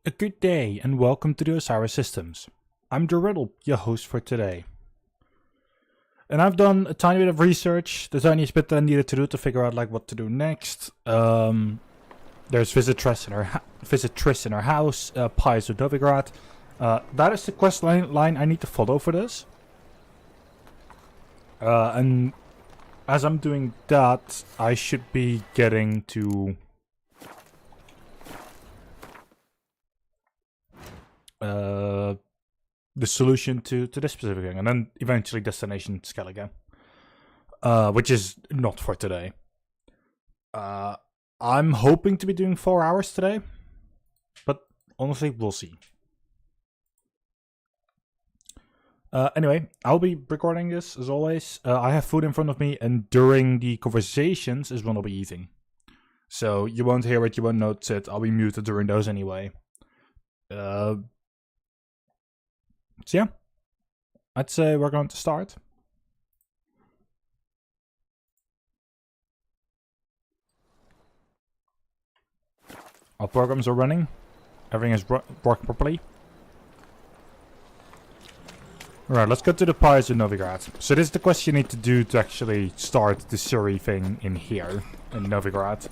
A good day and welcome to the OSRiddle Systems. I'm OSRiddle, your host for today. And I've done a tiny bit of research, the tiniest bit that I needed to do to figure out what to do next. There's Visit Triss in our house, Pies of Novigrad. That is the quest line I need to follow for this. And as I'm doing that, I should be getting to the solution to this specific thing, and then eventually destination Skellige, which is not for today. I'm hoping to be doing 4 hours today, but honestly, we'll see. Anyway, I'll be recording this as always. I have food in front of me, and during the conversations is when I'll be eating. So you won't hear it, you won't notice it. I'll be muted during those anyway. So yeah, I'd say we're going to start. Our programs are running. Everything is working properly. Alright, let's go to the Pies of Novigrad. So this is the quest you need to do to actually start the Surrey thing in here, in Novigrad.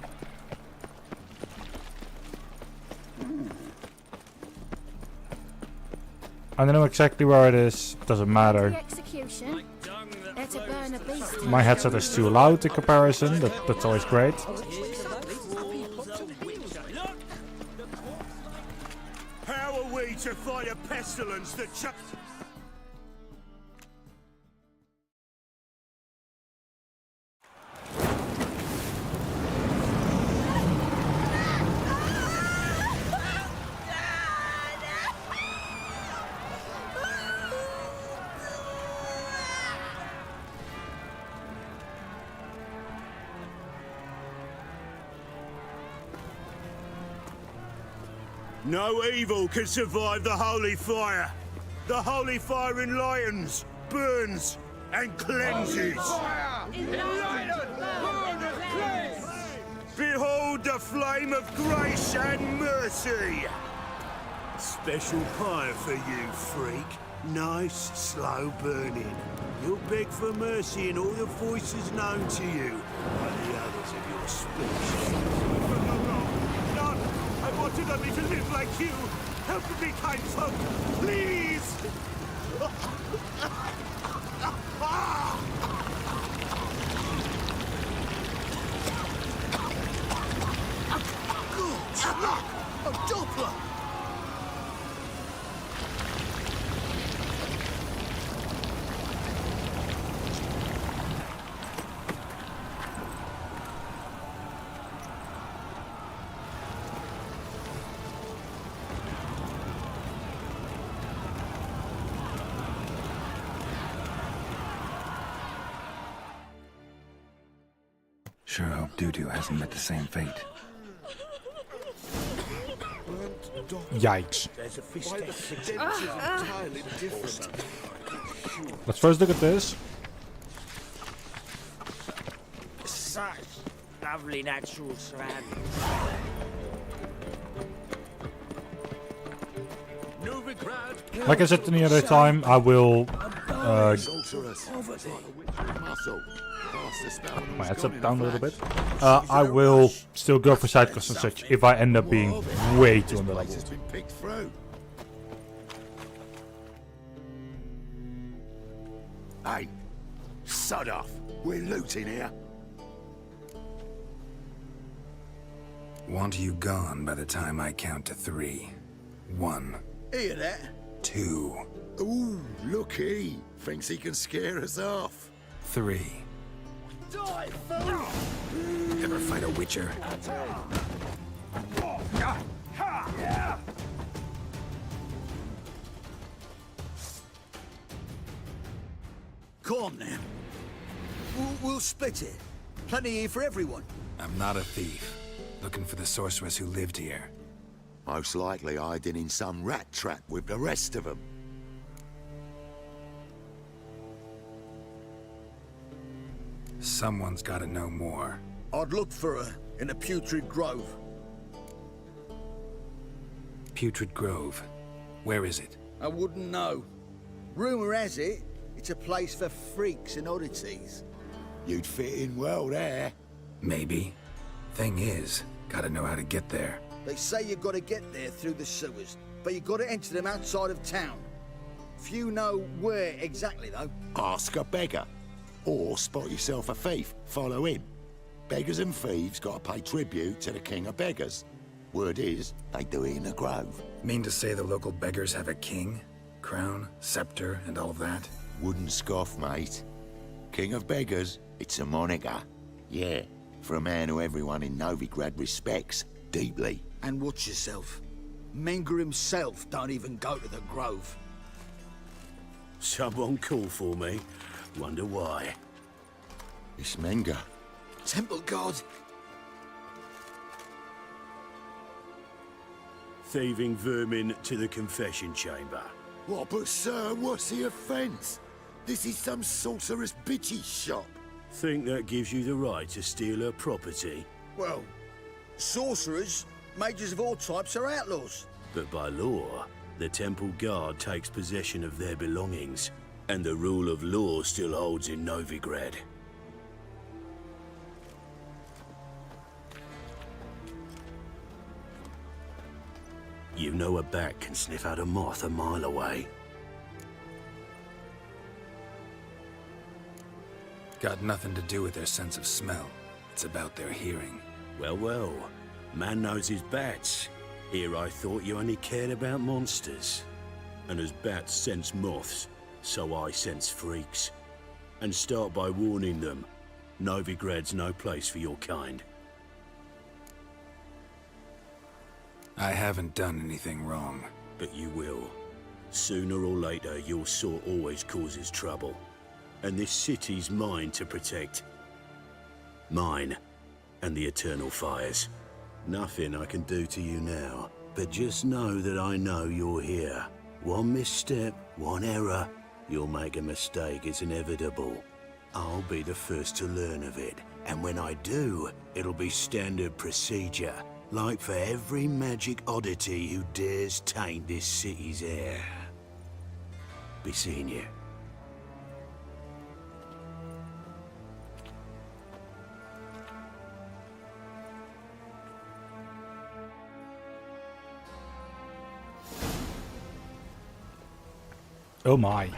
I don't know exactly where it is, doesn't matter. My headset is too loud in comparison, that's always great. How are we to fight a pestilence that No evil can survive the holy fire. The holy fire enlightens, burns, and cleanses. Behold the flame of grace and mercy. Special fire for you, freak. Nice, slow burning. You'll beg for mercy in all the voices known to you by the others of your species. I wanted only to live like you. Help me, kind folk, please. Oh, Doppler! Sure hope Doo-Doo hasn't met the same fate. Yikes. Let's first look at this. Such lovely natural surroundings. Like I said any other time, I will my headset down a little bit. I will still go for side quests and such if I end up being way too underleveled. Hey, sod off. We're looting here. Want you gone by the time I count to 3. 1. Hear that? 2. Ooh, looky. Thinks he can scare us off. 3. Die, fool! Ever fight a witcher? Come on then. We'll split it. Plenty here for everyone. I'm not a thief. Looking for the sorceress who lived here. Most likely hiding in some rat trap with the rest of them. Someone's gotta know more. I'd look for her in a putrid grove. Putrid Grove. Where is it? I wouldn't know. Rumour has it, it's a place for freaks and oddities. You'd fit in well there. Maybe. Thing is, gotta know how to get there. They say you've got to get there through the sewers, but you've got to enter them outside of town. Few know where exactly, though. Ask a beggar. Or spot yourself a thief. Follow him. Beggars and thieves got to pay tribute to the king of beggars. Word is, they do it in the grove. Mean to say the local beggars have a king? Crown, scepter, and all that? Wouldn't scoff, mate. King of beggars, it's a moniker. Yeah, for a man who everyone in Novigrad respects deeply. And watch yourself. Menger himself don't even go to the grove. Someone call for me. Wonder why. It's Menger. Temple God. Thieving vermin to the confession chamber. What, but sir, what's the offence? This is some sorcerer's bitchy shop. Think that gives you the right to steal her property? Well, sorcerers, mages of all types are outlaws. But by law, the temple guard takes possession of their belongings, and the rule of law still holds in Novigrad. You know a bat can sniff out a moth a mile away. Got nothing to do with their sense of smell. It's about their hearing. Well, well. Man knows his bats. Here I thought you only cared about monsters. And as bats sense moths, so I sense freaks. And start by warning them. Novigrad's no place for your kind. I haven't done anything wrong. But you will. Sooner or later, your sort always causes trouble. And this city's mine to protect. Mine and the eternal fires. Nothing I can do to you now, but just know that I know you're here. One misstep, one error, you'll make a mistake, it's inevitable. I'll be the first to learn of it, and when I do, it'll be standard procedure, like for every magic oddity who dares taint this city's air. Be seeing you. Oh my.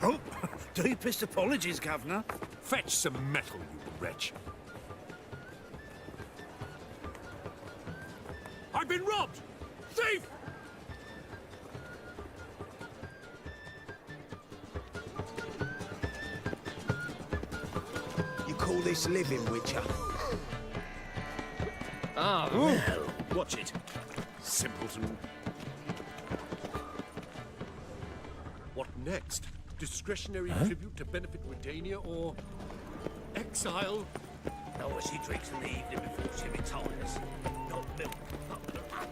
Oh, deepest apologies, Governor. Fetch some metal, you wretch. I've been robbed! Thief! You call this living, Witcher? Ah, well, watch it. Simpleton. What next? Discretionary tribute to benefit Redania or exile? No, she drinks in the evening before she retires. Not milk, not the rat.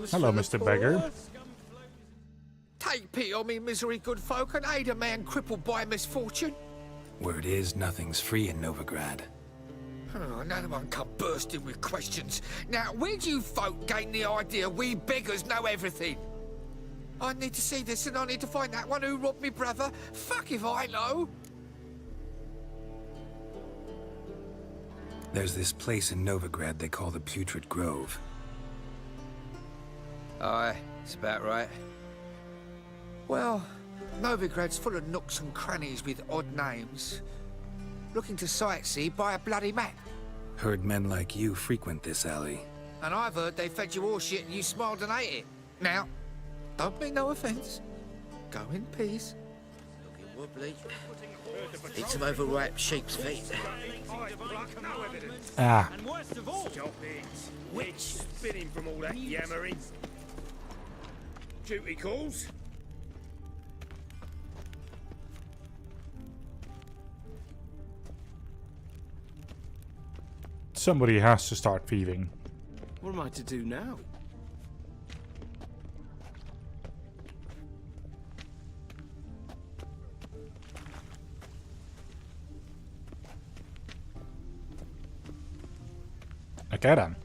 Hello, Mr. Beggar. Take pity on me, misery, good folk, and aid a man crippled by misfortune. Word is, nothing's free in Novigrad. Oh, another one come bursting with questions. Now, where do you folk gain the idea we beggars know everything? I need to see this, and I need to find that one who robbed me brother. Fuck if I know. There's this place in Novigrad they call the Putrid Grove. Aye, it's about right. Well, Novigrad's full of nooks and crannies with odd names. Looking to sightsee, buy a bloody map. Heard men like you frequent this alley. And I've heard they fed you horseshit and you smiled and ate it. Now, don't mean no offence. Go in peace. Looking wobbly. Need some overripe sheep's feet. Ah. Stop it. Witch spinning from all that yammering. Duty calls. Somebody has to start thieving. What am I to do now? Okay then.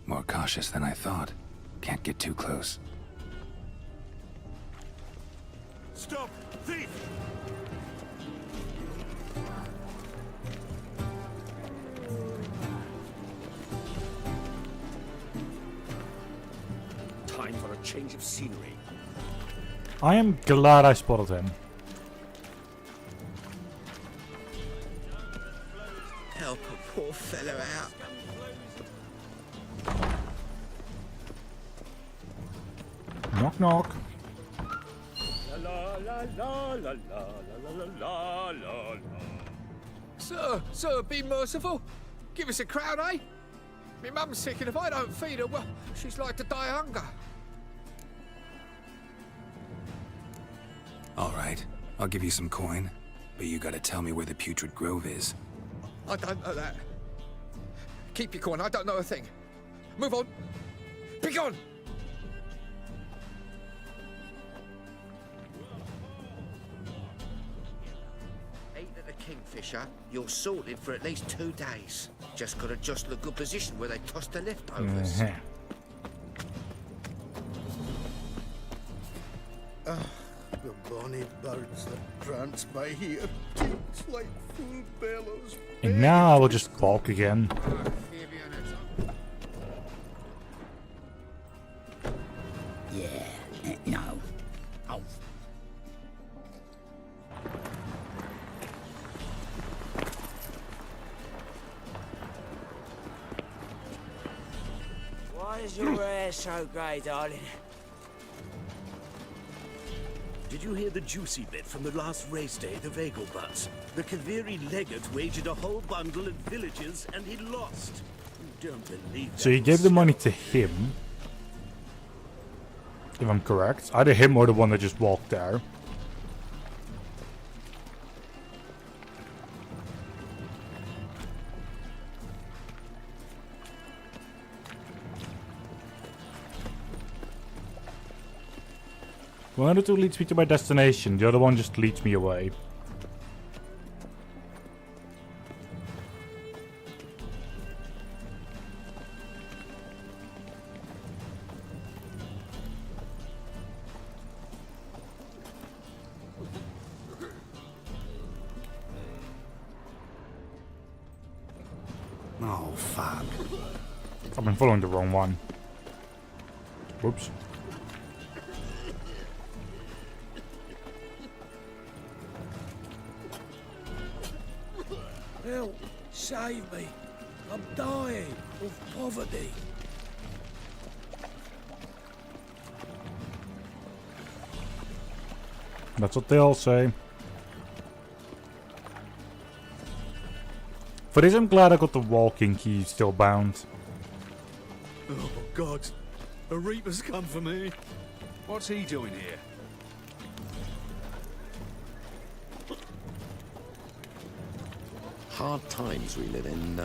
More cautious than I thought. Can't get too close. Stop! Thief! Time for a change of scenery. I am glad I spotted him. Help a poor fellow out. Knock knock. La la la la la la la la la. Sir, be merciful. Give us a crown, eh? Me mum's sick, and if I don't feed her, well, she's like to die of hunger. All right, I'll give you some coin, but you gotta tell me where the Putrid Grove is. I don't know that. Keep your coin, I don't know a thing. Move on. Be gone! Eat at the Kingfisher, you're sorted for at least 2 days. Just gotta adjust the good position where they toss the leftovers. The bonny birds that prance by here, teats like full bellows. And now I will just balk again. No. Oh. Why is your hair so grey, darling? Did you hear the juicy bit from the last race day, the Vagelbutts? The Kaviri legate wagered a whole bundle at villages and he lost. You don't believe that. So you gave the money to him, if I'm correct. Either him or the one that just walked there. One of the two leads me to my destination, the other one just leads me away. Oh, fuck. I've been following the wrong one. Whoops. Help! Save me! I'm dying of poverty. That's what they all say. For this I'm glad I got the walking key still bound. Oh, God. A Reaper's come for me. What's he doing here? Hard times we live in,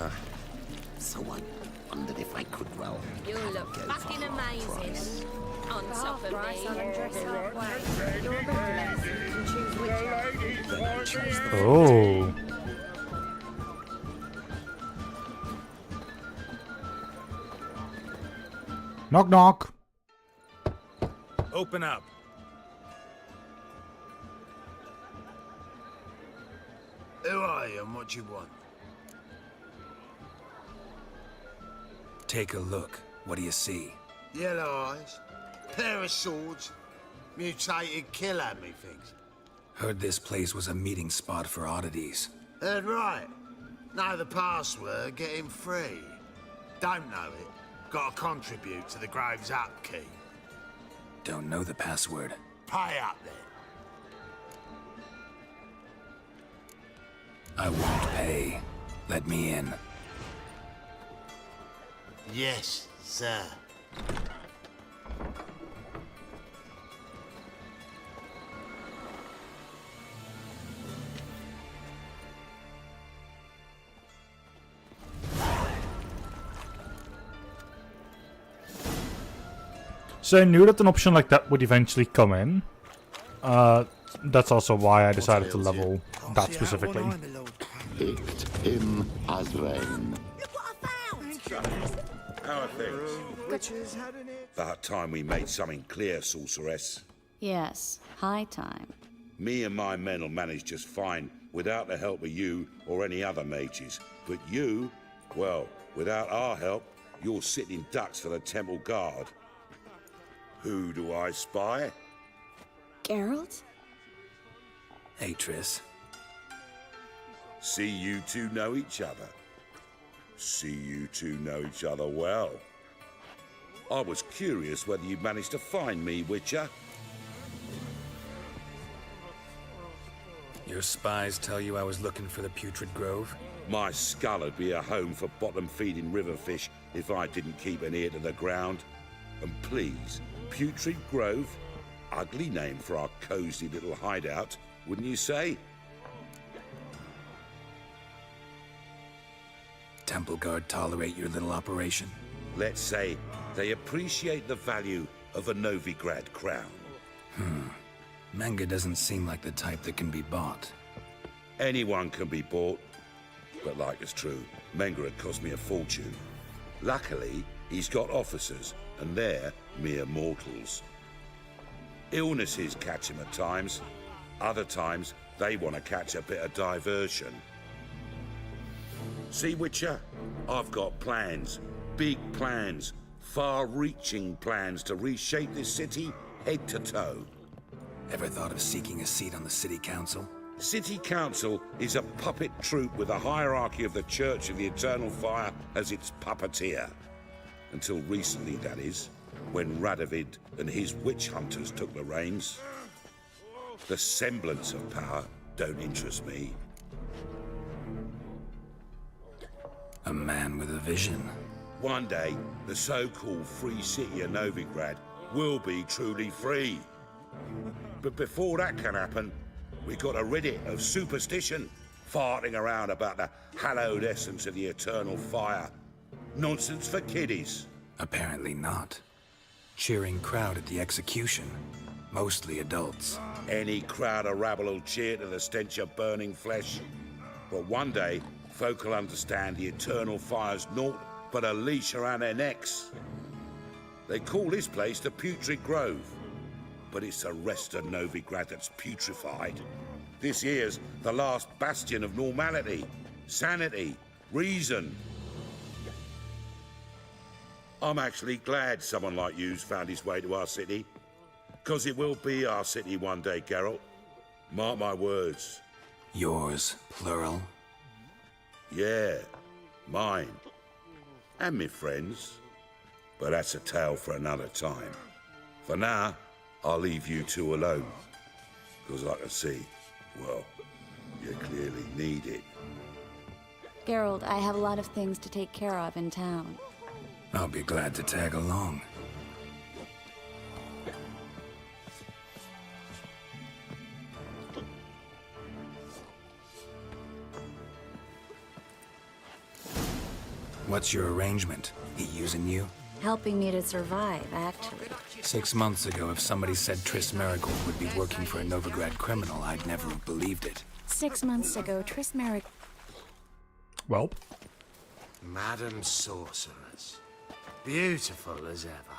so I wondered if I could, well... You look fucking amazing. On top of me. Oh. Knock knock. Open up. Who are you and what you want? Take a look. What do you see? Yellow eyes, pair of swords, mutated killer, methinks. Heard this place was a meeting spot for oddities. Heard right. Know the password, get him free. Don't know it, gotta contribute to the Grove's upkeep. Don't know the password. Pay up then. I won't pay. Let me in. Yes, sir. So I knew that an option like that would eventually come in. That's also why I decided to level that specifically. Picked him as rain. How are things? About time we made something clear, sorceress. Yes, high time. Me and my men will manage just fine without the help of you or any other mages. But you, well, without our help, you're sitting ducks for the temple guard. Who do I spy? Geralt? Hey, Triss. See you two know each other. See you two know each other well. I was curious whether you'd managed to find me, Witcher. Your spies tell you I was looking for the Putrid Grove? My skull would be a home for bottom-feeding river fish if I didn't keep an ear to the ground. And please, Putrid Grove? Ugly name for our cozy little hideout, wouldn't you say? Temple Guard tolerate your little operation? Let's say they appreciate the value of a Novigrad crown. Menga doesn't seem like the type that can be bought. Anyone can be bought. But like it's true, Menga had cost me a fortune. Luckily, he's got officers, and they're mere mortals. Illnesses catch him at times. Other times, they want to catch a bit of diversion. See, Witcher? I've got plans. Big plans. Far-reaching plans to reshape this city head to toe. Ever thought of seeking a seat on the city council? City Council is a puppet troupe with a hierarchy of the Church of the Eternal Fire as its puppeteer. Until recently, that is, when Radovid and his witch hunters took the reins. The semblance of power don't interest me. A man with a vision. One day, the so-called free city of Novigrad will be truly free. But before that can happen, we got to rid it of superstition, farting around about the hallowed essence of the eternal fire. Nonsense for kiddies. Apparently not. Cheering crowd at the execution. Mostly adults. Any crowd of rabble will cheer to the stench of burning flesh. But one day, folk will understand the eternal fire's naught but a leash around their necks. They call this place the Putrid Grove. But it's the rest of Novigrad that's putrefied. This here's the last bastion of normality, sanity, reason. I'm actually glad someone like you's found his way to our city. Because it will be our city one day, Geralt. Mark my words. Yours, plural? Yeah, mine. And me friends. But that's a tale for another time. For now, I'll leave you two alone. Because I can see, well, you clearly need it. Geralt, I have a lot of things to take care of in town. I'll be glad to tag along. What's your arrangement? He using you? Helping me to survive, actually. 6 months ago, if somebody said Triss Merigold would be working for a Novigrad criminal, I'd never have believed it. 6 months ago, Triss Merigold... Well, Madam Sorceress. Beautiful as ever.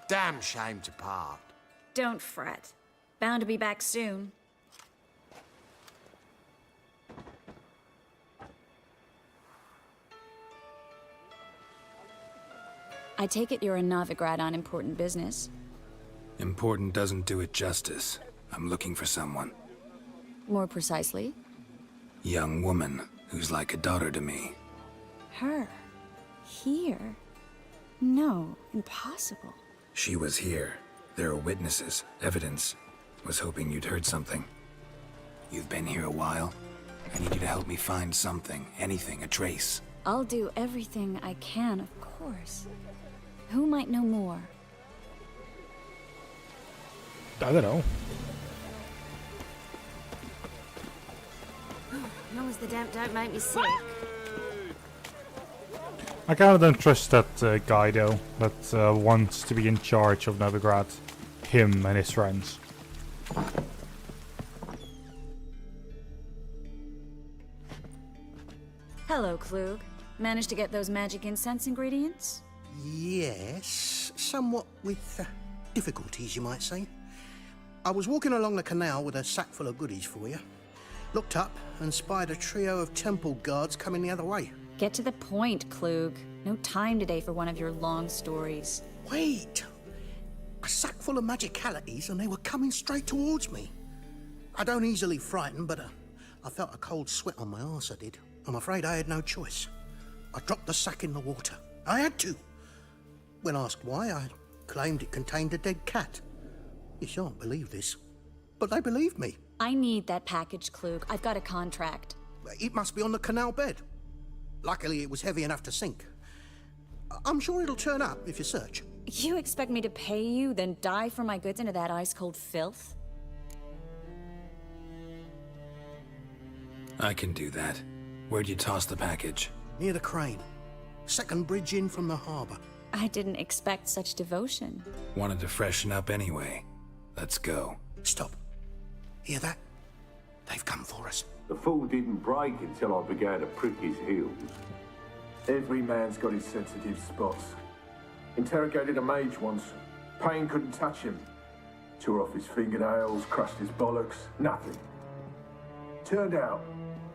Damn shame to part. Don't fret. Bound to be back soon. I take it you're in Novigrad on important business. Important doesn't do it justice. I'm looking for someone. More precisely? Young woman who's like a daughter to me. Her? Here? No, impossible. She was here. There are witnesses, evidence. Was hoping you'd heard something. You've been here a while. I need you to help me find something, anything, a trace. I'll do everything I can, of course. Who might know more? I don't know. As long as the damp don't make me sick. I kinda don't trust that guy though, that wants to be in charge of Novigrad. Him and his friends. Hello, Klug. Managed to get those magic incense ingredients? Yes, somewhat with difficulties, you might say. I was walking along the canal with a sack full of goodies for you. Looked up and spied a trio of temple guards coming the other way. Get to the point, Klug. No time today for one of your long stories. Wait! A sack full of magicalities and they were coming straight towards me. I don't easily frighten, but I felt a cold sweat on my arse, I did. I'm afraid I had no choice. I dropped the sack in the water. I had to. When asked why, I claimed it contained a dead cat. You shan't believe this, but they believed me. I need that package, Klug. I've got a contract. It must be on the canal bed. Luckily, it was heavy enough to sink. I'm sure it'll turn up if you search. You expect me to pay you, then dive for my goods into that ice-cold filth? I can do that. Where'd you toss the package? Near the crane. Second bridge in from the harbor. I didn't expect such devotion. Wanted to freshen up anyway. Let's go. Stop. Hear that? They've come for us. The fall didn't break until I began to prick his heels. Every man's got his sensitive spots. Interrogated a mage once. Pain couldn't touch him. Tore off his fingernails, crushed his bollocks, nothing. Turned out,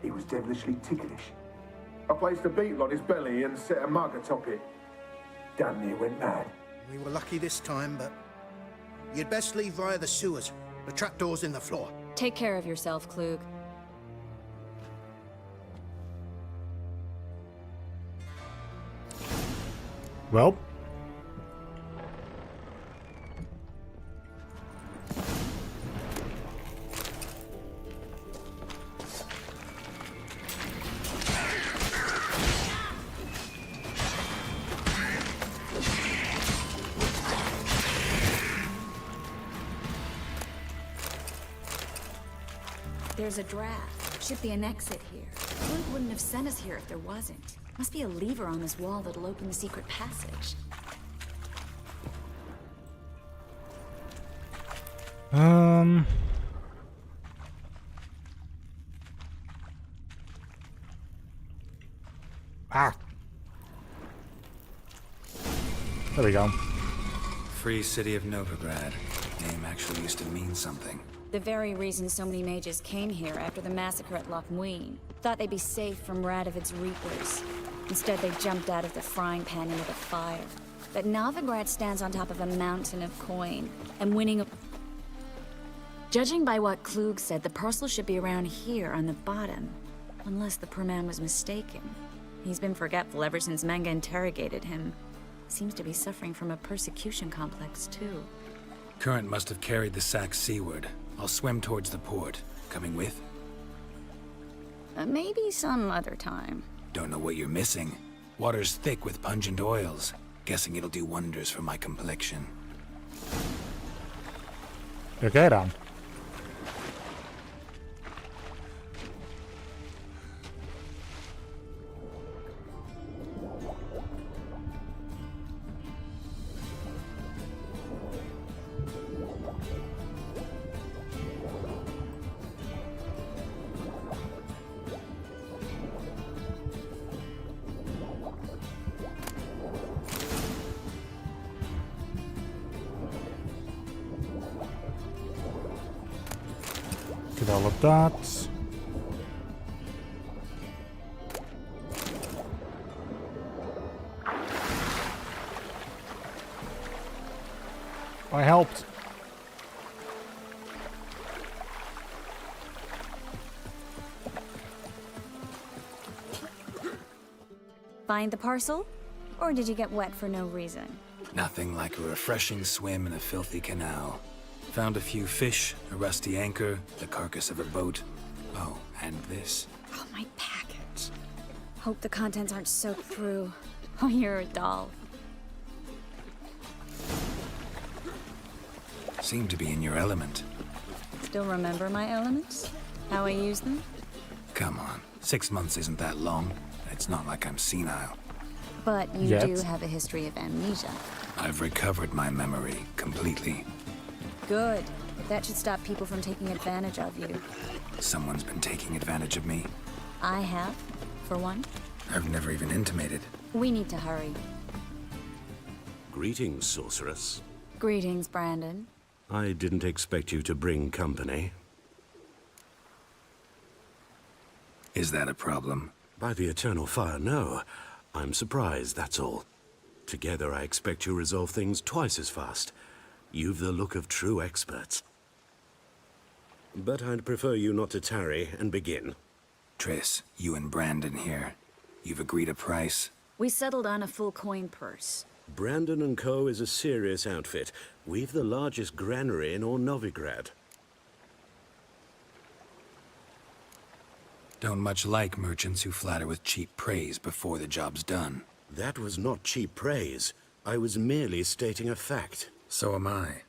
he was devilishly ticklish. I placed a beetle on his belly and set a mug atop it. Damn near went mad. We were lucky this time, but you'd best leave via the sewers. The trapdoor's in the floor. Take care of yourself, Klug. Well. There's a draft. Should be an exit here. Klug wouldn't have sent us here if there wasn't. Must be a lever on this wall that'll open the secret passage. There we go. Free City of Novigrad. Name actually used to mean something. The very reason so many mages came here after the massacre at Loch Muin. Thought they'd be safe from Radovid's reapers. Instead, they jumped out of the frying pan into the fire. But Novigrad stands on top of a mountain of coin, and winning a... Judging by what Klug said, the parcel should be around here on the bottom. Unless the poor man was mistaken. He's been forgetful ever since Manga interrogated him. Seems to be suffering from a persecution complex, too. Current must have carried the sack seaward. I'll swim towards the port. Coming with? Maybe some other time. Don't know what you're missing. Water's thick with pungent oils. Guessing it'll do wonders for my complexion. Okay then. Get all of that. I helped. Find the parcel? Or did you get wet for no reason? Nothing like a refreshing swim in a filthy canal. Found a few fish, a rusty anchor, the carcass of a boat. Oh, and this. Oh, my package. Hope the contents aren't soaked through. Oh, you're a doll. Seem to be in your element. Still remember my elements? How I use them? Come on, 6 months isn't that long. It's not like I'm senile. But you Yet. do have a history of amnesia. I've recovered my memory completely. Good. That should stop people from taking advantage of you. Someone's been taking advantage of me. I have, for one. I've never even intimated. We need to hurry. Greetings, sorceress. Greetings, Brandon. I didn't expect you to bring company. Is that a problem? By the eternal fire, no. I'm surprised, that's all. Together, I expect you resolve things twice as fast. You've the look of true experts. But I'd prefer you not to tarry and begin. Triss, you and Brandon here. You've agreed a price? We settled on a full coin purse. Brandon & Co. is a serious outfit. We've the largest granary in all Novigrad. Don't much like merchants who flatter with cheap praise before the job's done. That was not cheap praise. I was merely stating a fact. So am I.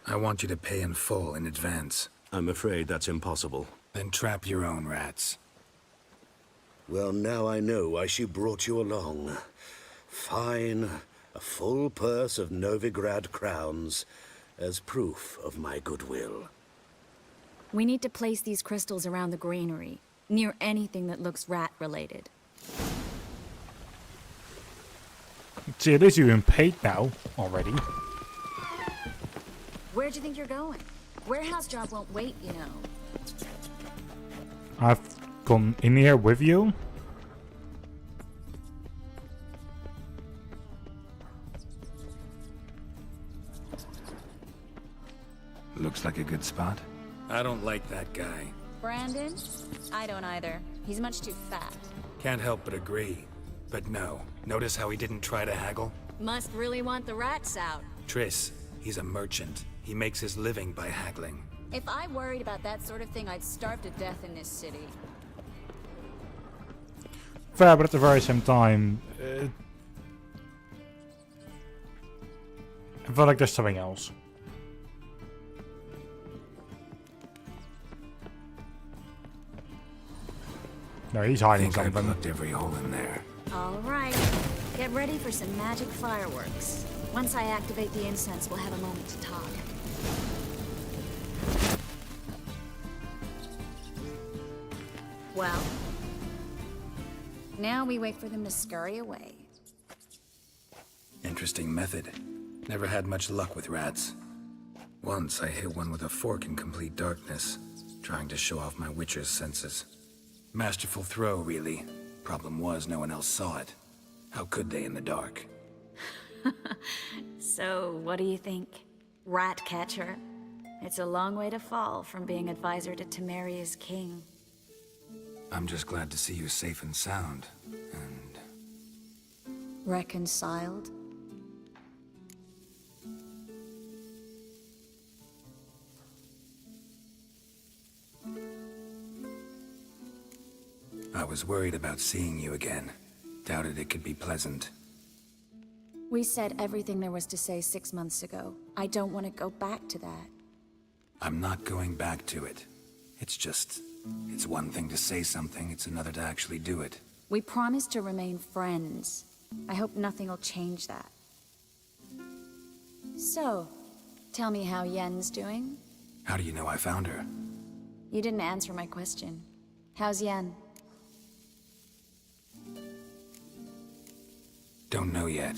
I want you to pay in full in advance. I'm afraid that's impossible. Then trap your own rats. Well, now I know why she brought you along. Fine. A full purse of Novigrad crowns as proof of my goodwill. We need to place these crystals around the granary, near anything that looks rat-related. See, at least you've been paid now already. Where do you think you're going? Warehouse job won't wait, you know. I've gone in here with you. Looks like a good spot. I don't like that guy. Brandon? I don't either. He's much too fat. Can't help but agree. But no. Notice how he didn't try to haggle? Must really want the rats out. Triss, he's a merchant. He makes his living by haggling. If I worried about that sort of thing, I'd starve to death in this city. Fair, but at the very same time, I feel like there's something else. No, he's hiding something. I've looked every hole in there. All right. Get ready for some magic fireworks. Once I activate the incense, we'll have a moment to talk. Well, now we wait for them to scurry away. Interesting method. Never had much luck with rats. Once I hit one with a fork in complete darkness, trying to show off my witcher's senses. Masterful throw, really. Problem was, no one else saw it. How could they in the dark? So, what do you think? Rat catcher? It's a long way to fall from being advisor to Temeria's king. I'm just glad to see you safe and sound. And... Reconciled? I was worried about seeing you again. Doubted it could be pleasant. We said everything there was to say 6 months ago. I don't want to go back to that. I'm not going back to it. It's just... It's one thing to say something, it's another to actually do it. We promised to remain friends. I hope nothing will change that. So, tell me how Yen's doing? How do you know I found her? You didn't answer my question. How's Yen? Don't know yet.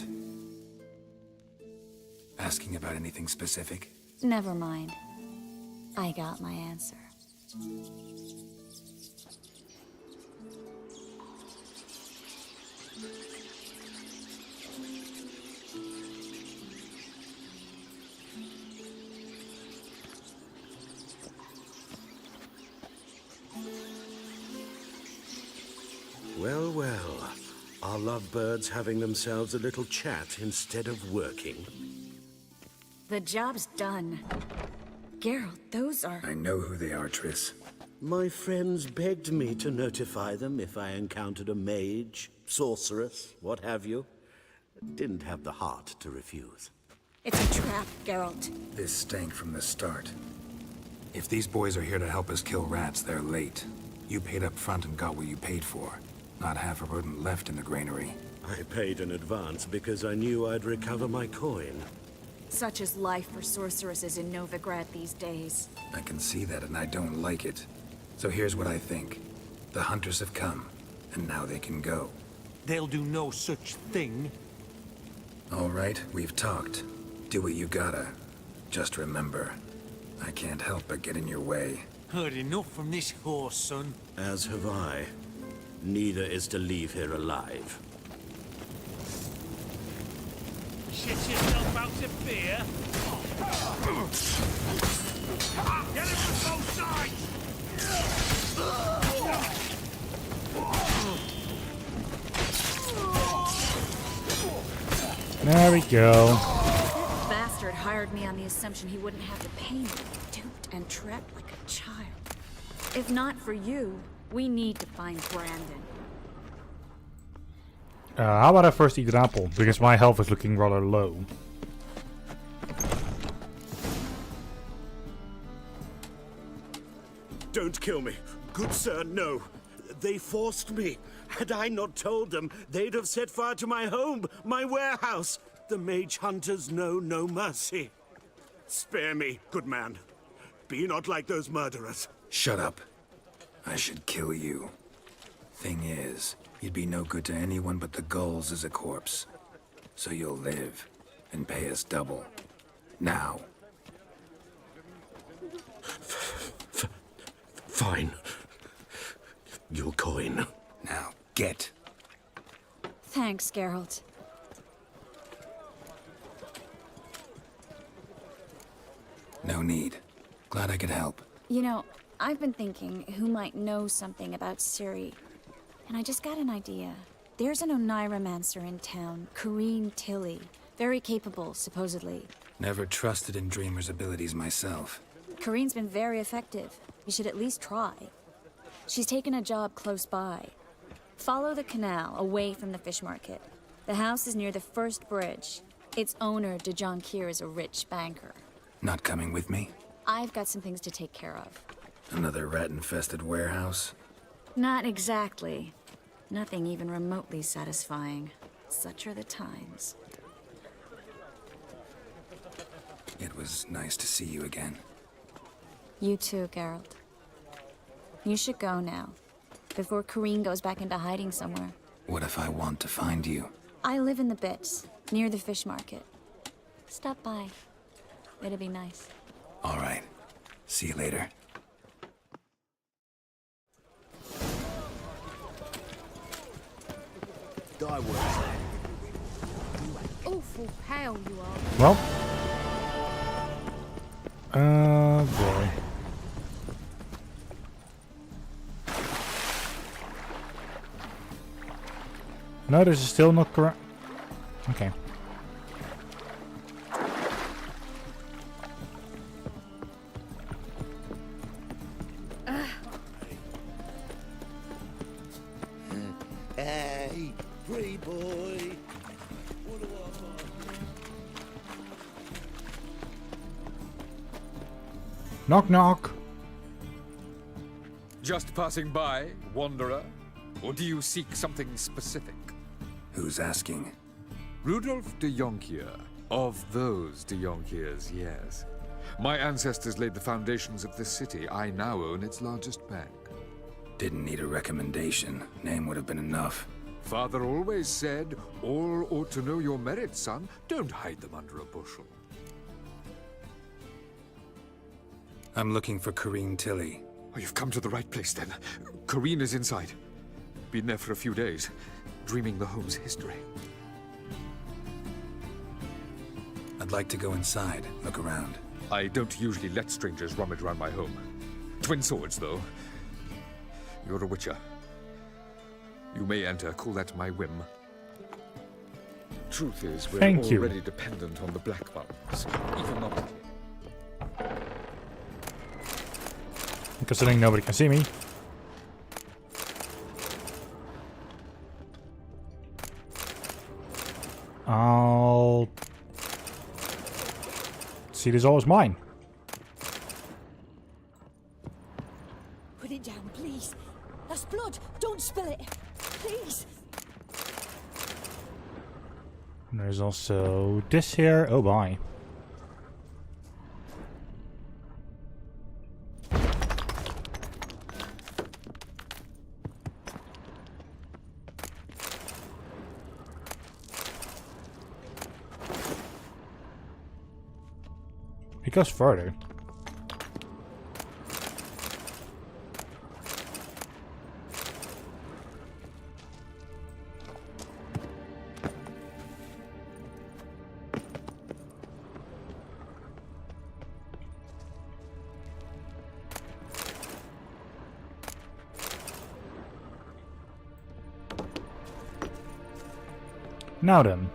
Asking about anything specific? Never mind. I got my answer. Well, well. Are lovebirds having themselves a little chat instead of working? The job's done. Geralt, those are... I know who they are, Triss. My friends begged me to notify them if I encountered a mage, sorceress, what have you. Didn't have the heart to refuse. It's a trap, Geralt. This stank from the start. If these boys are here to help us kill rats, they're late. You paid up front and got what you paid for. Not half a rodent left in the granary. I paid in advance because I knew I'd recover my coin. Such is life for sorceresses in Novigrad these days. I can see that, and I don't like it. So here's what I think. The hunters have come, and now they can go. They'll do no such thing. All right, we've talked. Do what you gotta. Just remember, I can't help but get in your way. Heard enough from this horse, son. As have I. Neither is to leave here alive. Shit yourself out of fear. Get him from both sides! There we go. That bastard hired me on the assumption he wouldn't have to pay me. Duped and trapped like a child. If not for you, we need to find Brandon. How about I first eat an apple? Because my health is looking rather low. Don't kill me. Good sir, no. They forced me. Had I not told them, they'd have set fire to my home, my warehouse. The mage hunters know no mercy. Spare me, good man. Be not like those murderers. Shut up. I should kill you. Thing is, you'd be no good to anyone but the gulls as a corpse. So you'll live, and pay us double. Now. Fine. Your coin. Now, get. Thanks, Geralt. No need. Glad I could help. You know, I've been thinking who might know something about Ciri. And I just got an idea. There's an Oneiromancer in town, Corrine Tilly. Very capable, supposedly. Never trusted in Dreamer's abilities myself. Corrine's been very effective. You should at least try. She's taken a job close by. Follow the canal, away from the fish market. The house is near the first bridge. Its owner, de Jonquier, is a rich banker. Not coming with me? I've got some things to take care of. Another rat-infested warehouse? Not exactly. Nothing even remotely satisfying. Such are the times. It was nice to see you again. You too, Geralt. You should go now, before Corrine goes back into hiding somewhere. What if I want to find you? I live in the Bits, near the fish market. Stop by. It'll be nice. All right. See you later. Die works. Awful pale you are. Well. Boy. No, this is still not correct. Okay. Hey, free boy. What do I find? Knock knock. Just passing by, wanderer? Or do you seek something specific? Who's asking? Rudolf de Jonquier. Of those de Jonquiers, yes. My ancestors laid the foundations of this city. I now own its largest bank. Didn't need a recommendation. Name would have been enough. Father always said, all ought to know your merits, son. Don't hide them under a bushel. I'm looking for Corrine Tilly. Oh, you've come to the right place, then. Corrine is inside. Been there for a few days, dreaming the home's history. I'd like to go inside, look around. I don't usually let strangers rummage around my home. Twin swords, though. You're a witcher. You may enter, call that my whim. Truth is, we're already dependent on the Black Ones, even not... Considering nobody can see me. I'll... See, this all is mine. Put it down, please. That's blood. Don't spill it. Please. And there's also this here. Oh my. It goes further. Now then.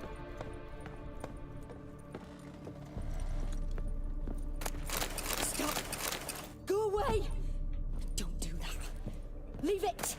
Stop! Go away! Don't do that. Leave it!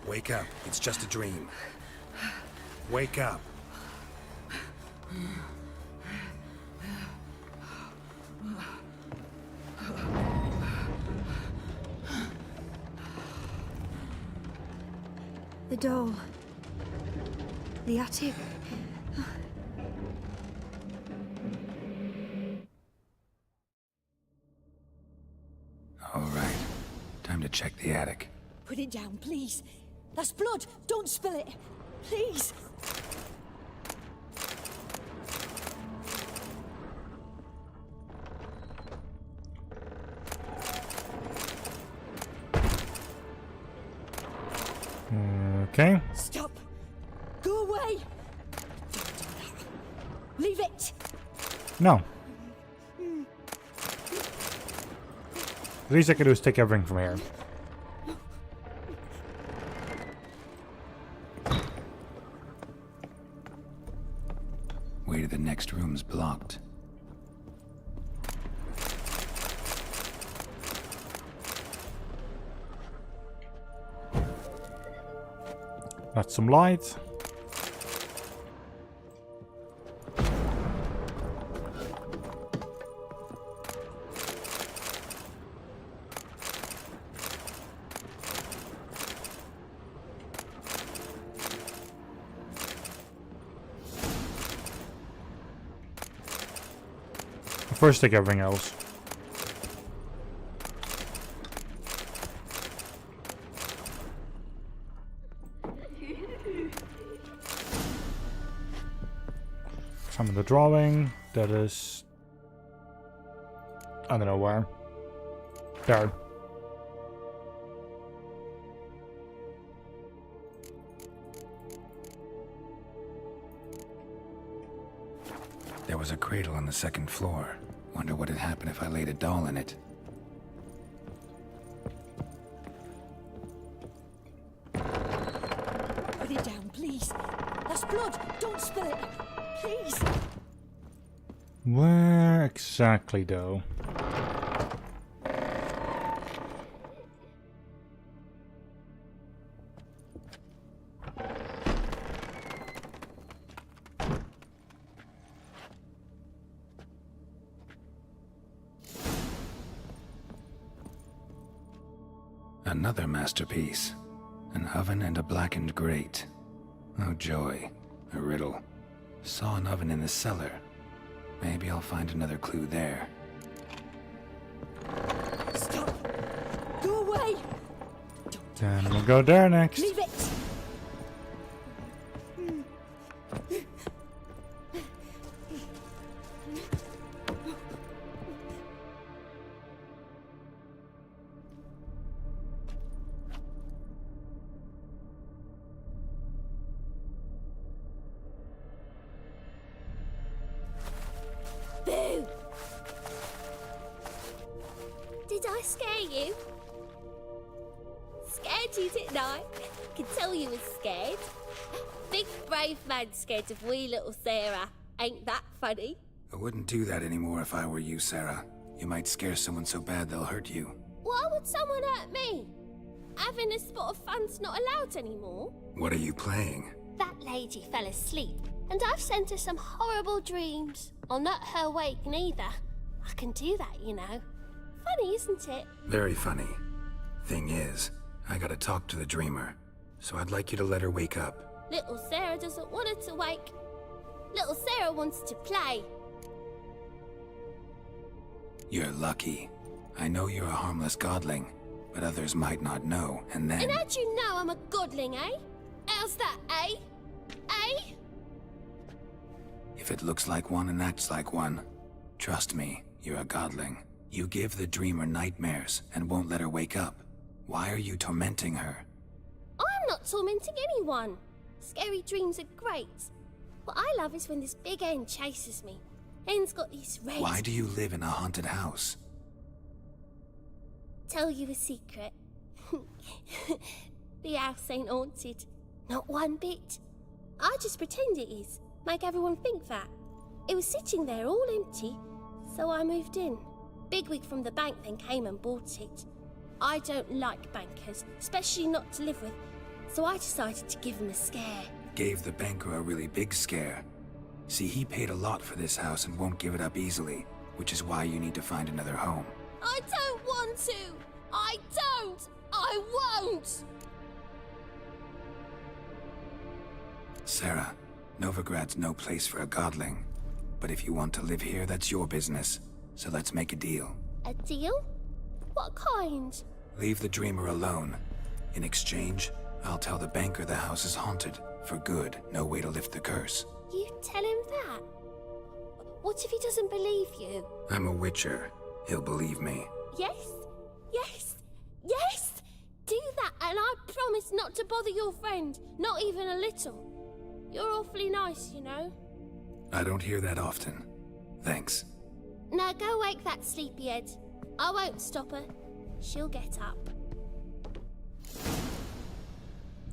Wake up. It's just a dream. Wake up. The door. The attic. All right. Time to check the attic. Put it down, please. That's blood. Don't spill it. Please. Okay. Stop. Go away. Don't do that. Leave it. No. The least I can do is take everything from here. Way to the next room's blocked. Got some light. First, take everything else. Some of the drawing. That is... I don't know where. There. There was a cradle on the second floor. Wonder what had happened if I laid a doll in it. Put it down, please. That's blood. Don't spill it. Please. Where exactly, though? Another masterpiece. An oven and a blackened grate. Oh joy. A riddle. Saw an oven in the cellar. Maybe I'll find another clue there. Stop. Go away. Then we'll go there next. Leave it. Boo! Did I scare you? scared you, didn't I? Can tell you was scared. Big brave man scared of wee little Sarah. Ain't that funny? I wouldn't do that anymore if I were you, Sarah. You might scare someone so bad they'll hurt you. Why would someone hurt me? Having a spot of fun's not allowed anymore. What are you playing? That lady fell asleep, and I've sent her some horrible dreams. I'll not her wake neither. I can do that, you know. Funny, isn't it? Very funny. Thing is, I gotta talk to the dreamer, so I'd like you to let her wake up. Little Sarah doesn't want her to wake. Little Sarah wants to play. You're lucky. I know you're a harmless godling, but others might not know, and then... And how'd you know I'm a godling, eh? How's that, eh? Eh? If it looks like one and acts like one, trust me, you're a godling. You give the dreamer nightmares and won't let her wake up. Why are you tormenting her? I'm not tormenting anyone. Scary dreams are great. What I love is when this big hen chases me. Hen's got these red... Why do you live in a haunted house? Tell you a secret. The house ain't haunted. Not one bit. I just pretend it is. Make everyone think that. It was sitting there all empty, so I moved in. Bigwig from the bank then came and bought it. I don't like bankers, especially not to live with, so I decided to give him a scare. Gave the banker a really big scare. See, he paid a lot for this house and won't give it up easily, which is why you need to find another home. I don't want to! I don't! I won't! Sarah, Novigrad's no place for a godling. But if you want to live here, that's your business. So let's make a deal. A deal? What kind? Leave the dreamer alone. In exchange, I'll tell the banker the house is haunted. For good, no way to lift the curse. You tell him that? What if he doesn't believe you? I'm a witcher. He'll believe me. Yes? Yes? Yes! Do that and I promise not to bother your friend. Not even a little. You're awfully nice, you know. I don't hear that often. Thanks. Now go wake that sleepyhead. I won't stop her. She'll get up.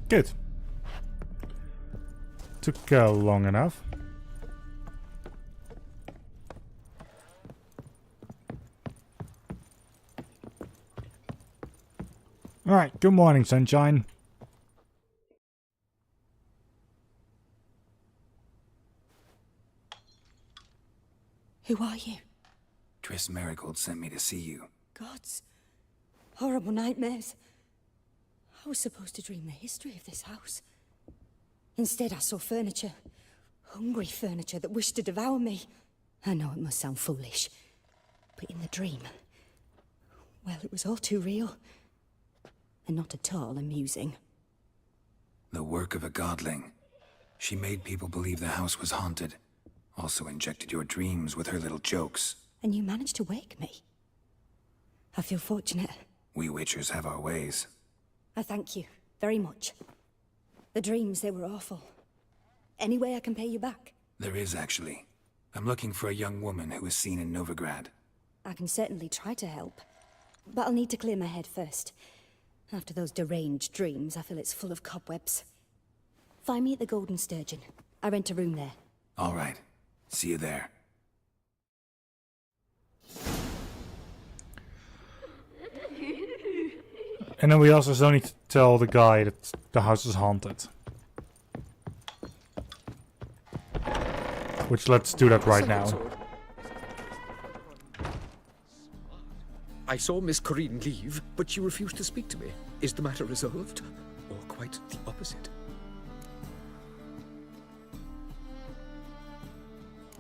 Good. Took long enough. Alright, good morning, sunshine. Who are you? Triss Marigold sent me to see you. Gods. Horrible nightmares. I was supposed to dream the history of this house. Instead, I saw furniture. Hungry furniture that wished to devour me. I know it must sound foolish, but in the dream, well, it was all too real. And not at all amusing. The work of a godling. She made people believe the house was haunted. Also injected your dreams with her little jokes. And you managed to wake me. I feel fortunate. We witchers have our ways. I thank you very much. The dreams, they were awful. Any way I can pay you back? There is, actually. I'm looking for a young woman who was seen in Novigrad. I can certainly try to help. But I'll need to clear my head first. After those deranged dreams, I feel it's full of cobwebs. Find me at the Golden Sturgeon. I rent a room there. All right. See you there. And then we also still need to tell the guy that the house is haunted. Which, let's do that right now. I saw Miss Corinne leave, but she refused to speak to me. Is the matter resolved? Or quite the opposite?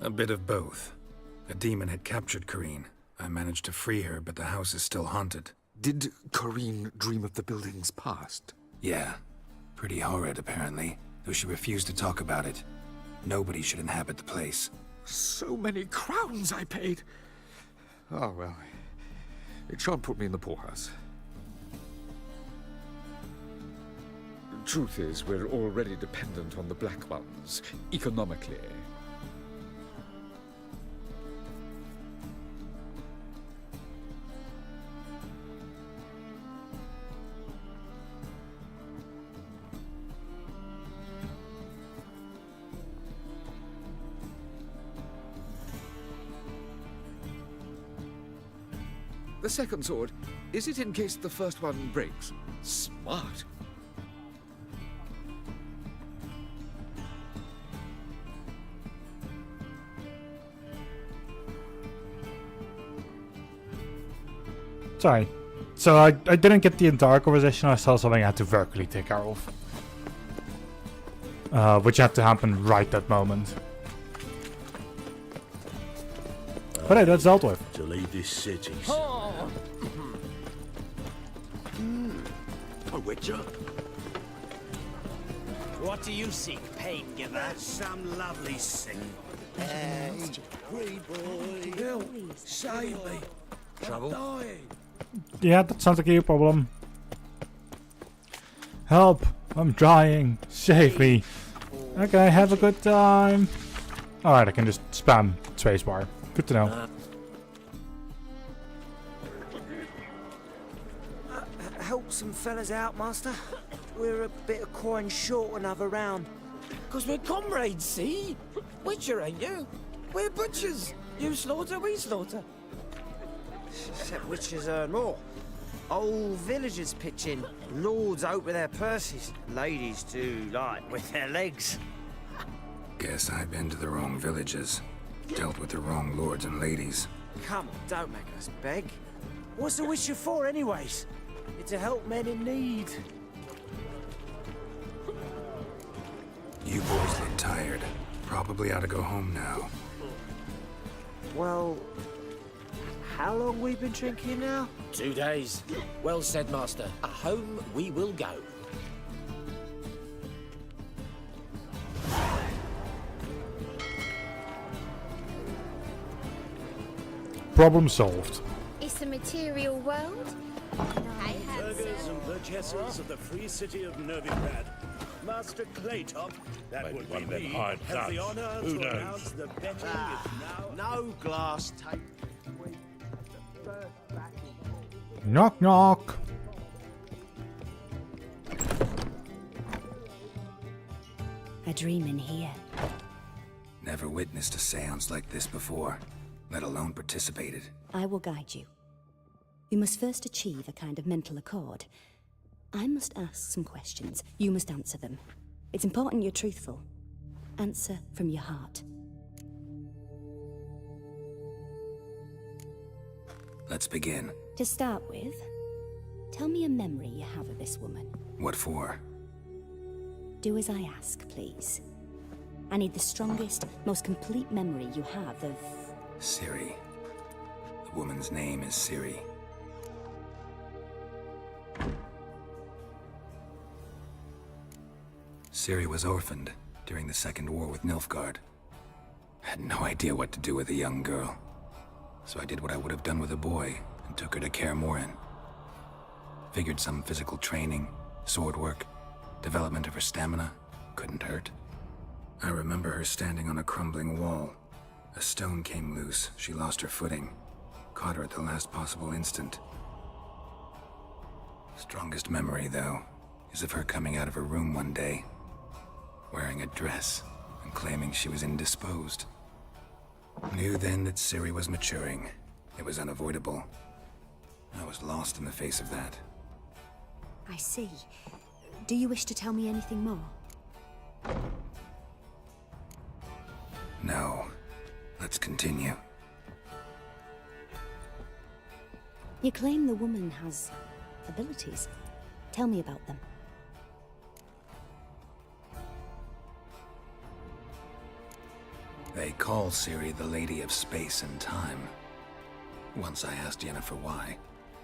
A bit of both. A demon had captured Corinne. I managed to free her, but the house is still haunted. Did Corinne dream of the building's past? Yeah. Pretty horrid, apparently, though she refused to talk about it. Nobody should inhabit the place. So many crowns I paid! Oh, well. It shan't put me in the poorhouse. The truth is, we're already dependent on the Black Ones, economically. The second sword, is it in case the first one breaks? Smart. Sorry. So I didn't get the entire conversation. I saw something I had to verbally take care of. Which had to happen right that moment. But hey, that's dealt with. To leave this city. Oh. A witcher? What do you seek, pain giver? That's some lovely sick. Hey, free boy. Help! Save me! Trouble? I'm dying! Yeah, that sounds like a problem. Help! I'm dying. Save me. Okay, have a good time. Alright, I can just spam spacebar. Good to know. Help some fellas out, master. We're a bit of coin short another round. 'Cause we're comrades, see? Witcher, ain't you? We're butchers. You slaughter, we slaughter. Except witchers earn more. Old villagers pitch in. Lords out with their purses. Ladies do, like, with their legs. Guess I've been to the wrong villages. Dealt with the wrong lords and ladies. Come on, don't make us beg. What's the witcher for, anyways? It's to help men in need. You boys look tired. Probably ought to go home now. Well, how long we been drinking now? 2 days. Well said, master. Home we will go. Problem solved. It's a material world. Burghers and burgesses of the free city of Novigrad. Master Claytop, that would be me, has the honor to announce the betting is now... No glass tape. Knock knock. A dream in here. Never witnessed a seance like this before, let alone participated. I will guide you. You must first achieve a kind of mental accord. I must ask some questions. You must answer them. It's important you're truthful. Answer from your heart. Let's begin. To start with, tell me a memory you have of this woman. What for? Do as I ask, please. I need the strongest, most complete memory you have of... Ciri. The woman's name is Ciri. Ciri was orphaned during the Second War with Nilfgaard. Had no idea what to do with a young girl. So I did what I would have done with a boy and took her to Kaer Morhen. Figured some physical training, sword work, development of her stamina couldn't hurt. I remember her standing on a crumbling wall. A stone came loose, she lost her footing. Caught her at the last possible instant. Strongest memory, though, is of her coming out of her room one day, wearing a dress and claiming she was indisposed. Knew then that Ciri was maturing. It was unavoidable. I was lost in the face of that. I see. Do you wish to tell me anything more? No. Let's continue. You claim the woman has abilities. Tell me about them. They call Ciri the Lady of Space and Time. Once I asked Yennefer why.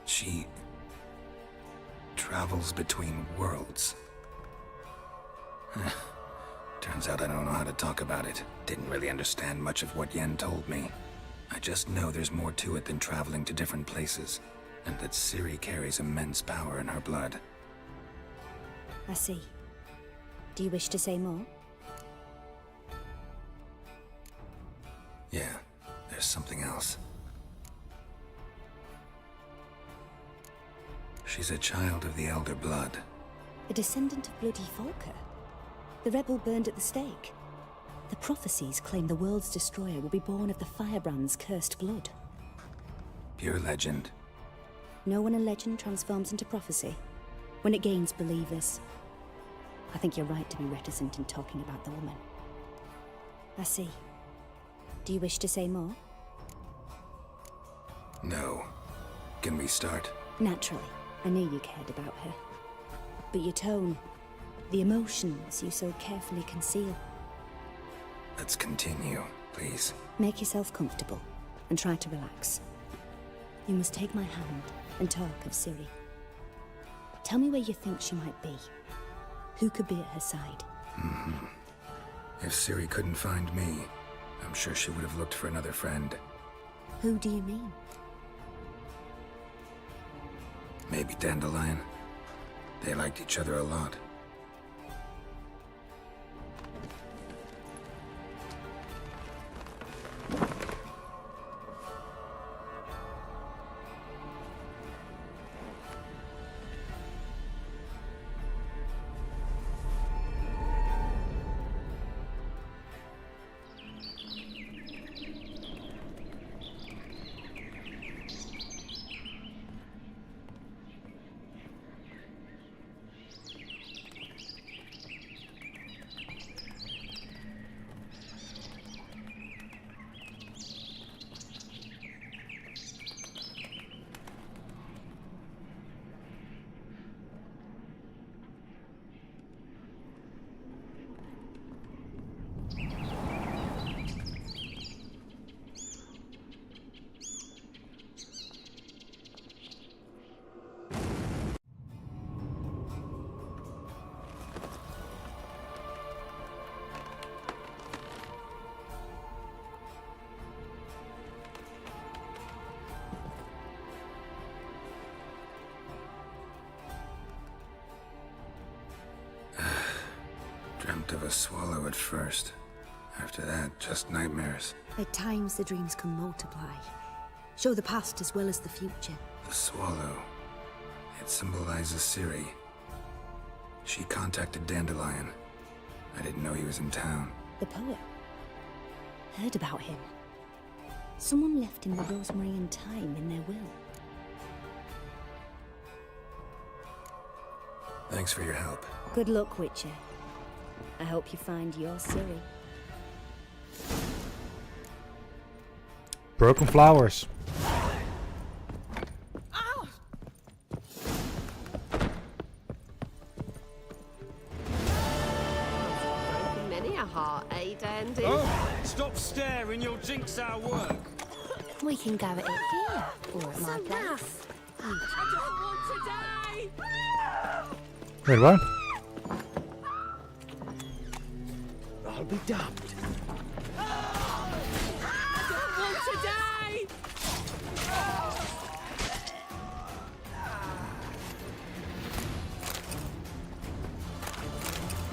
She travels between worlds. Turns out I don't know how to talk about it. Didn't really understand much of what Yen told me. I just know there's more to it than traveling to different places, and that Ciri carries immense power in her blood. I see. Do you wish to say more? Yeah, there's something else. She's a child of the Elder Blood. A descendant of bloody Volker. The rebel burned at the stake. The prophecies claim the world's destroyer will be born of the Firebrand's cursed blood. Pure legend. Know when a legend transforms into prophecy? When it gains believers. I think you're right to be reticent in talking about the woman. I see. Do you wish to say more? No. Can we start? Naturally. I knew you cared about her. But your tone, the emotions you so carefully conceal. Let's continue, please. Make yourself comfortable and try to relax. You must take my hand and talk of Ciri. Tell me where you think she might be. Who could be at her side? If Ciri couldn't find me, I'm sure she would have looked for another friend. Who do you mean? Maybe Dandelion. They liked each other a lot. Dreamt of a swallow at first. After that, just nightmares. At times the dreams can multiply. Show the past as well as the future. The swallow. It symbolizes Ciri. She contacted Dandelion. I didn't know he was in town. The poet. Heard about him. Someone left him the rosemary and thyme in their will. Thanks for your help. Good luck, Witcher. I hope you find your Ciri. Broken flowers. Broken many a heart, eh, Dandy? Oh, stop staring, you'll jinx our work. We can go at it here, or at my place. I don't want to die! Wait, what? I'll be damned. I don't want to die!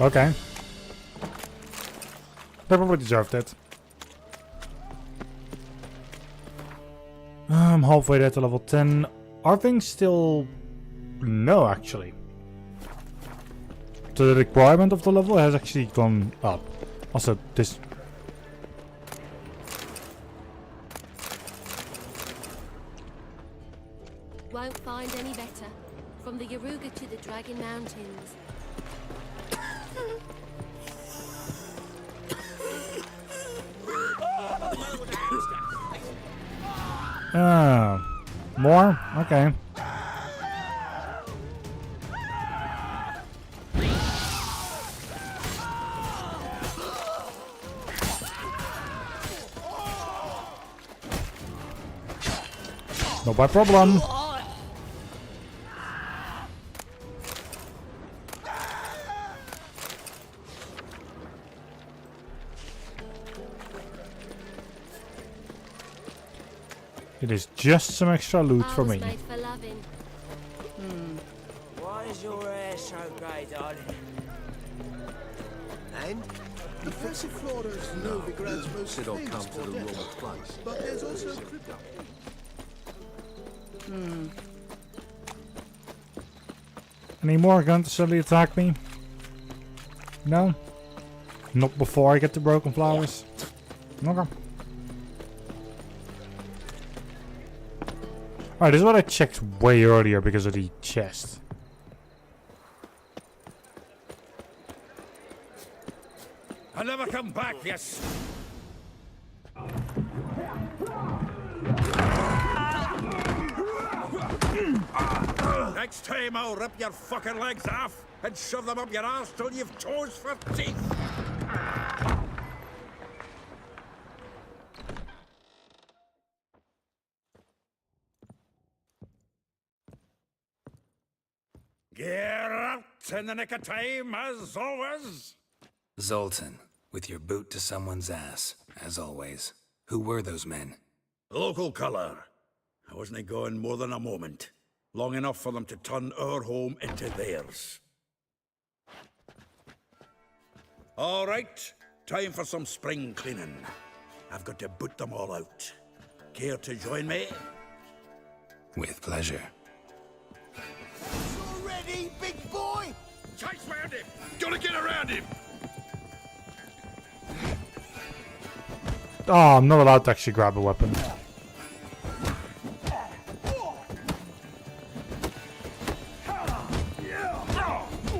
Okay. They probably deserved it. I'm halfway there to level 10. Are things still... No, actually. So the requirement of the level has actually gone up. Also, this... Won't find any better. From the Yaruga to the Dragon Mountains. More? Okay. No problem. It is just some extra loot for me. Made for loving. Why is your hair so grey, darling? And? Professor Flora's Novigrad's most It'll famous come to the quartet. Royal price. But there's also crypto. Any more going to suddenly attack me? No? Not before I get the broken flowers? Okay. Alright, this is what I checked way earlier because of the chest. I'll never come back, yes. Next time I'll rip your fucking legs off and shove them up your arse till you've toes for teeth. Get out in the nick of time, as always. Zoltan, with your boot to someone's ass, as always. Who were those men? Local colour. I wasn't gone more than a moment. Long enough for them to turn our home into theirs. All right, time for some spring cleaning. I've got to boot them all out. Care to join me? With pleasure. You ready, big boy? Chase round him! Gotta get around him! Oh, I'm not allowed to actually grab a weapon.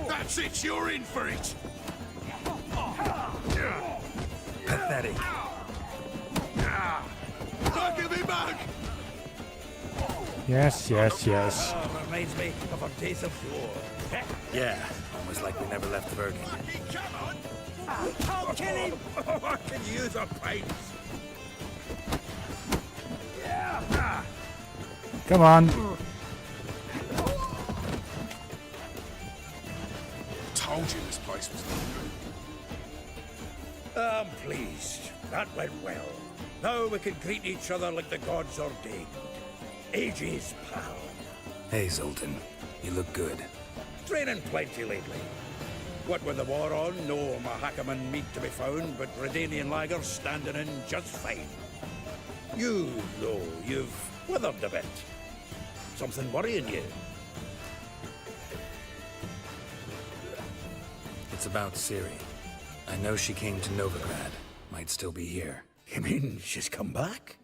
That's it, you're in for it! Pathetic. Don't give me back! Yes, yes, yes. Reminds me of our days of war. Yeah, almost like we never left Bergen. I'll kill him! I can use a pint! Come on. Told you this place was no good. I'm pleased. That went well. Now we can greet each other like the gods ordained. Ages, pal. Hey, Zoltan. You look good. Training plenty lately. What with the war on, no Mahakaman meat to be found, but Redanian lagers standing in just fine. You, though, you've withered a bit. Something worrying you? It's about Ciri. I know she came to Novigrad. Might still be here. You mean she's come back?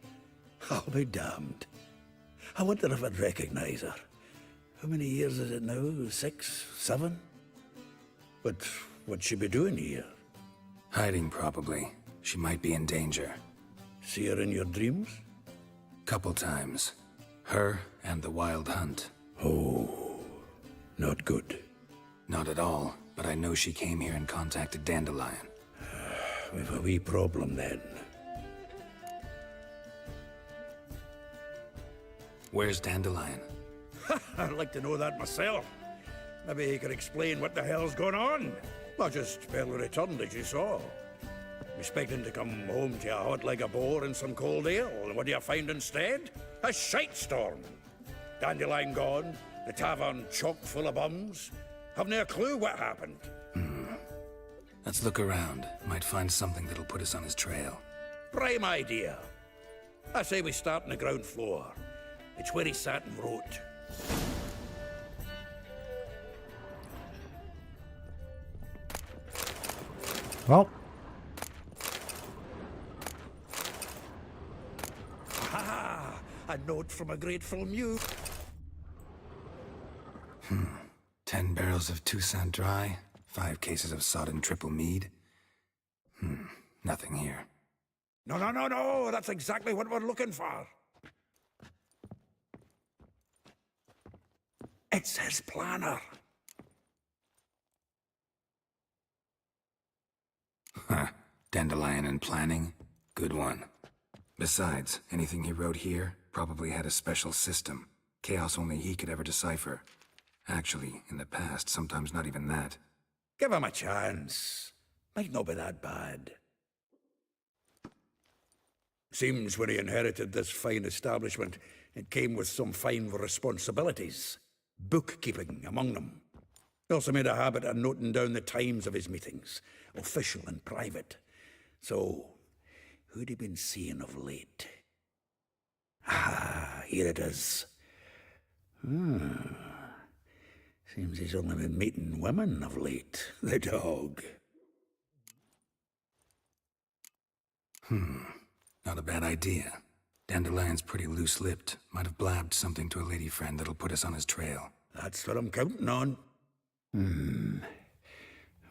I'll be damned. I wonder if I'd recognize her. How many years is it now? 6, 7? But what'd she be doing here? Hiding, probably. She might be in danger. See her in your dreams? Couple times. Her and the Wild Hunt. Oh, not good. Not at all, but I know she came here and contacted Dandelion. We've a wee problem then. Where's Dandelion? I'd like to know that myself. Maybe he could explain what the hell's going on. Not just barely returned, as you saw. Expecting to come home to a hot like a boar and some cold ale, and what do you find instead? A shite storm. Dandelion gone, the tavern chock full of bums. Haven't a clue what happened. Let's look around. Might find something that'll put us on his trail. Prime idea. I say we start on the ground floor. It's where he sat and wrote. Well. Ah, a note from a grateful muse. 10 barrels of Toussaint Dry, 5 cases of sodden triple mead. Nothing here. No, that's exactly what we're looking for. It's his planner. Dandelion and planning? Good one. Besides, anything he wrote here probably had a special system. Chaos only he could ever decipher. Actually, in the past, sometimes not even that. Give him a chance. Might not be that bad. Seems when he inherited this fine establishment, it came with some fine responsibilities. Bookkeeping among them. He also made a habit of noting down the times of his meetings, official and private. So, who'd he been seeing of late? Ah, here it is. Seems he's only been meeting women of late, the dog. Not a bad idea. Dandelion's pretty loose-lipped. Might have blabbed something to a lady friend that'll put us on his trail. That's what I'm counting on.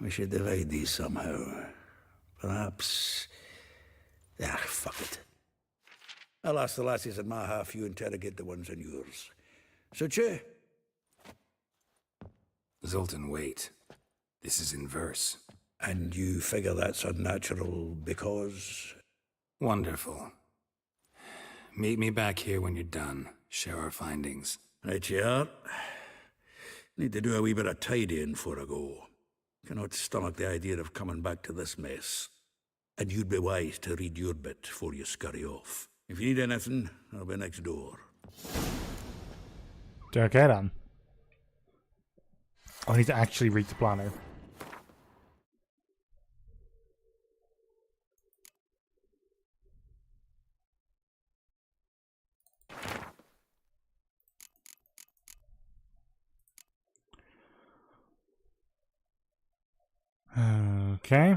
We should divide these somehow. Perhaps... fuck it. I'll ask the lassies in my half, you interrogate the ones in yours. Suit you? Zoltan, wait. This is in verse. And you figure that's unnatural because... Wonderful. Meet me back here when you're done. Share our findings. Right you are. Need to do a wee bit of tidying before I go. Cannot stomach the idea of coming back to this mess. And you'd be wise to read your bit before you scurry off. If you need anything, I'll be next door. Okay then. I need to actually read the planner. Okay.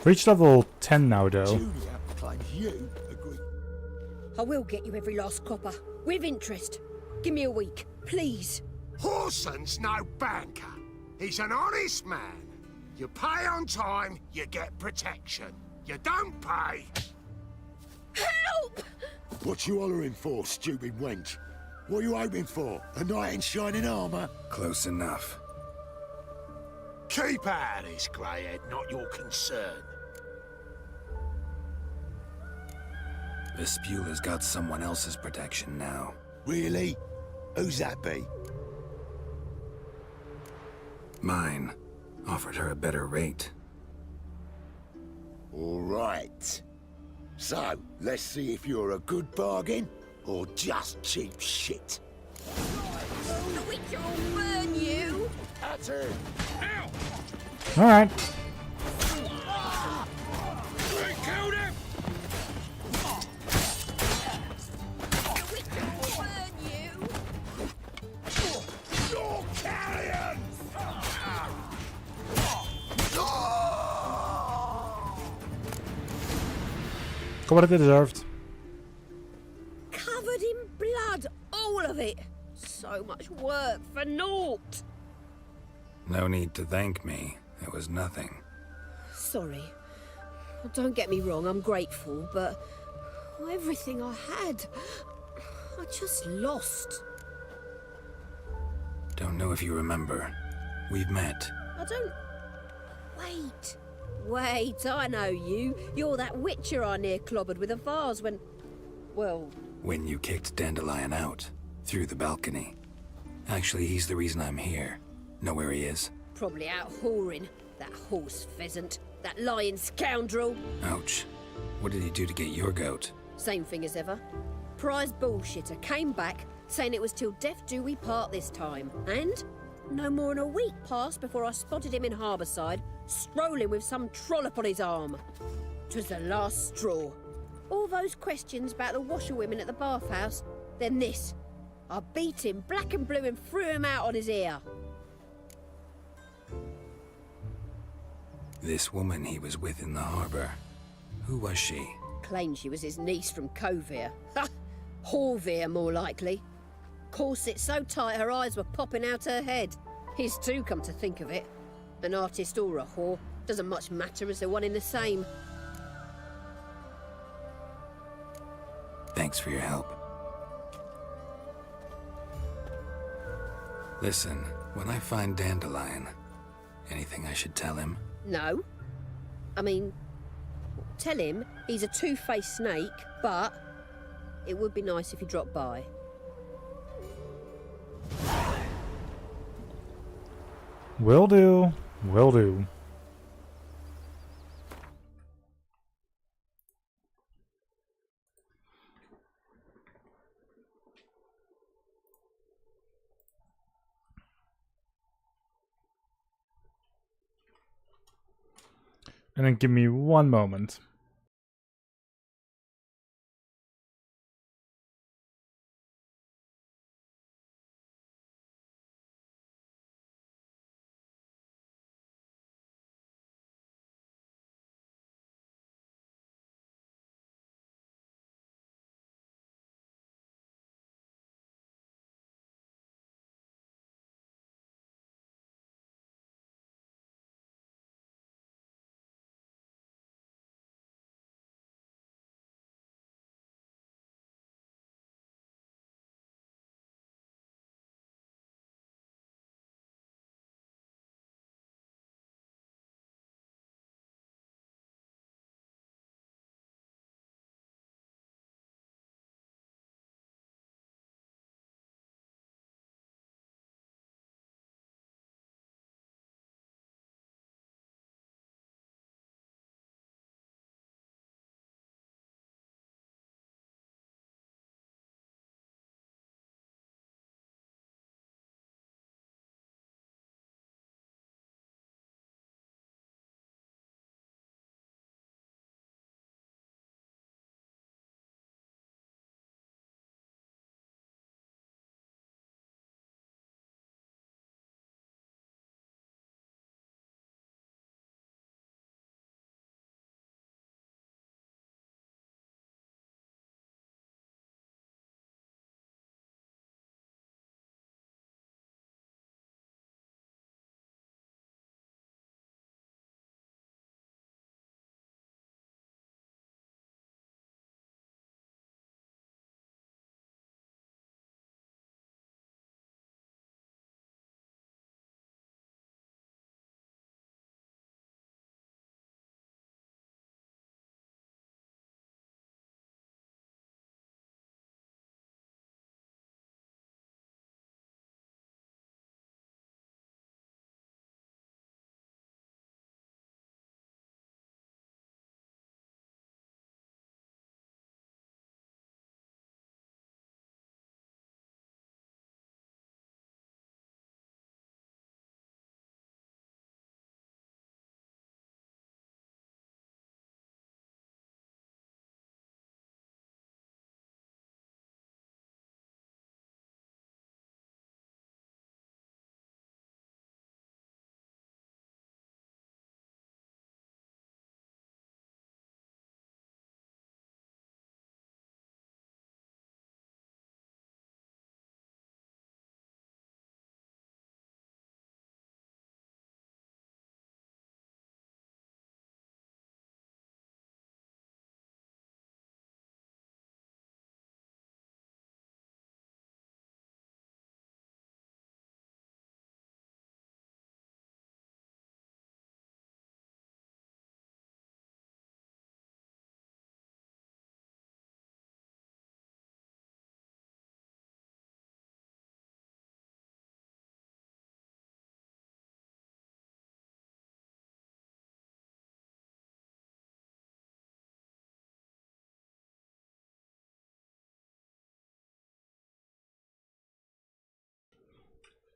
Reach level 10 now, though. Julia claims you agree. I will get you every last copper, with interest. Give me a week, please. Horson's no banker. He's an honest man. You pay on time, you get protection. You don't pay... Help! What you hollering for, stupid wench? What are you hoping for? A knight in shining armour? Close enough. Keep out of this, greyhead, not your concern. Vespula's got someone else's protection now. Really? Who's that be? Mine. Offered her a better rate. All right. So, let's see if you're a good bargain or just cheap shit. The Witcher will burn you! That's it. Alright. We killed him! The Witcher will burn you! You're carrion! Got what it deserved. Covered in blood, all of it. So much work for naught. No need to thank me. It was nothing. Sorry. Well, don't get me wrong, I'm grateful, but everything I had, I just lost. Don't know if you remember. We've met. I don't... Wait, I know you. You're that Witcher I near clobbered with a vase when... Well... When you kicked Dandelion out. Through the balcony. Actually, he's the reason I'm here. Know where he is? Probably out whoring. That horse pheasant. That lying scoundrel. Ouch. What did he do to get your goat? Same thing as ever. Prize bullshitter came back, saying it was till death do we part this time. And no more than a week passed before I spotted him in Harbourside, strolling with some trollop on his arm. 'Twas the last straw. All those questions about the washerwomen at the bathhouse, then this. I beat him black and blue and threw him out on his ear. This woman he was with in the harbor. Who was she? Claimed she was his niece from Kovir. Ha! Horvir, more likely. Corset so tight her eyes were popping out her head. His too, come to think of it. An artist or a whore, doesn't much matter as they're one in the same. Thanks for your help. Listen, when I find Dandelion, anything I should tell him? No. I mean, tell him he's a two-faced snake, but it would be nice if he dropped by. Will do. Will do. And then give me one moment.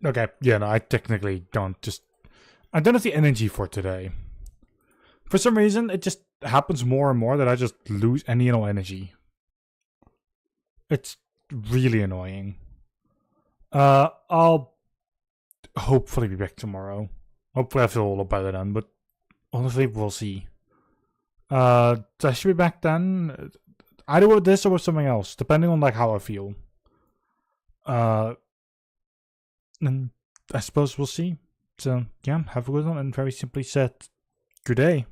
Okay, yeah, no, I technically don't I don't have the energy for today. For some reason, it just happens more and more that I just lose any and all energy. It's really annoying. I'll hopefully be back tomorrow. Hopefully I feel a little better then, but honestly, we'll see. I should be back then, either with this or with something else, depending on like how I feel. And I suppose we'll see. So yeah, have a good one, and very simply said, good day.